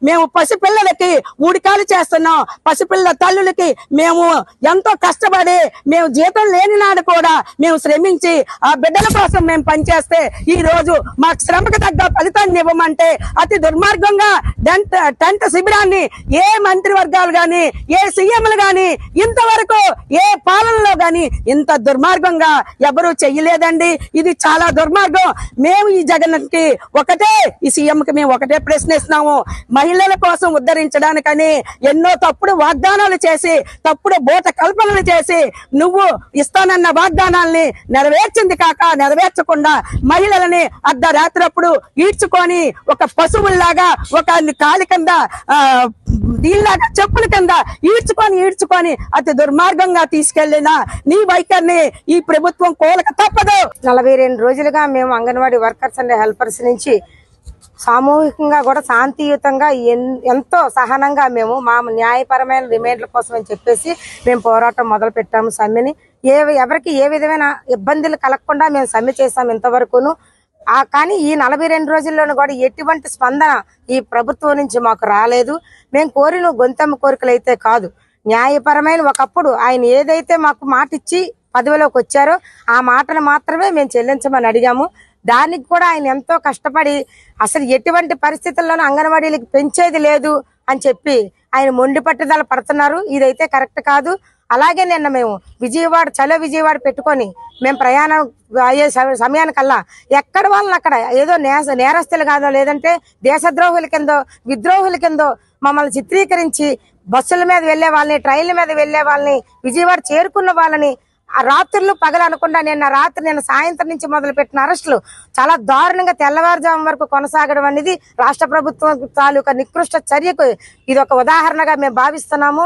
మేము పసిపిల్లలకి ఉడికాలు చేస్తున్నాం. పసిపిల్లల తల్లులకి మేము ఎంతో కష్టపడి మేము జీతం లేని నాడు కూడా మేము శ్రమించి ఆ బిడ్డల కోసం మేము పనిచేస్తే ఈ రోజు మా శ్రమకు తగ్గ ఫలితాన్ని ఇవ్వమంటే అతి దుర్మార్గంగా టెంట్ శిబిరాన్ని ఏ మంత్రివర్గాలు గాని ఏ సీఎంలు గాని ఇంతవరకు ఏ పాలనలో గాని ఇంత దుర్మార్గంగా ఎవరు చెయ్యలేదండి. ఇది చాలా దుర్మార్గం. మేము ఈ జగన్కి ఒకటే, ఈ సీఎంకి మేము ఒకటే ప్రశ్నిస్తున్నాము. మహిళల కోసం ఉద్ధరించడానికని ఎన్నో తప్పుడు వాగ్దానాలు చేసి తప్పుడు బోట కల్పనలు చేసి నువ్వు ఇస్తానన్న వాగ్దానాల్ని నెరవేర్చింది కాక నెరవేర్చకుండా మహిళలని అర్ధరాత్రప్పుడు ఈడ్చుకొని ఒక పశువుల్లాగా ఒక కాలి కింద దీనిలాగా చెప్పుల కింద ఈడ్చుకొని అతి దుర్మార్గంగా తీసుకెళ్లిన నీ వైఖరిని ఈ ప్రభుత్వం కోలక తప్పదు. 42 రోజులుగా మేము అంగన్వాడీ వర్కర్స్ అండ్ హెల్పర్స్ నుంచి సామూహికంగా కూడా శాంతియుతంగా ఎంతో సహనంగా మేము మా న్యాయపరమైన డిమాండ్ల కోసం అని చెప్పేసి మేము పోరాటం మొదలు పెట్టాము. సమ్మెని ఎవరికి ఏ విధమైన ఇబ్బందులు కలగకుండా మేము సమ్మె చేసాము ఇంతవరకును. కానీ ఈ 42 రోజుల్లోనూ కూడా ఎటువంటి స్పందన ఈ ప్రభుత్వం నుంచి మాకు రాలేదు. మేము కోరిన గొంతెమ్మ కోరికలు అయితే కాదు, న్యాయపరమైన ఒకప్పుడు ఆయన ఏదైతే మాకు మాట ఇచ్చి పదవిలోకి వచ్చారో ఆ మాటను మాత్రమే మేము చెల్లించమని అడిగాము. దానికి కూడా ఆయన ఎంతో కష్టపడి అసలు ఎటువంటి పరిస్థితుల్లోనూ అంగన్వాడీలకు పెంచేది లేదు అని చెప్పి ఆయన మొండి పట్టుదల పడుతున్నారు. ఇదైతే కరెక్ట్ కాదు. అలాగే నిన్న మేము చలో విజయవాడ పెట్టుకొని మేము ప్రయాణం అయ్యే సమయానికల్లా ఎక్కడ వాళ్ళని అక్కడ ఏదో నేరస్తులు కాదో లేదంటే దేశద్రోహుల కిందో విద్రోహుల కిందో మమ్మల్ని చిత్రీకరించి బస్సుల మీద వెళ్లే వాళ్ళని, ట్రైన్ల మీద వెళ్లే వాళ్ళని, విజయవాడ చేరుకున్న వాళ్ళని రాత్రులు పగలు అనకుండా నిన్న సాయంత్రం నుంచి మొదలు పెట్టిన అరెస్టులు చాలా దారుణంగా తెల్లవారుజాము వరకు కొనసాగడం అనేది రాష్ట్ర ప్రభుత్వం తాలూకా నికృష్ట చర్యకు ఇది ఒక ఉదాహరణగా మేము భావిస్తున్నాము.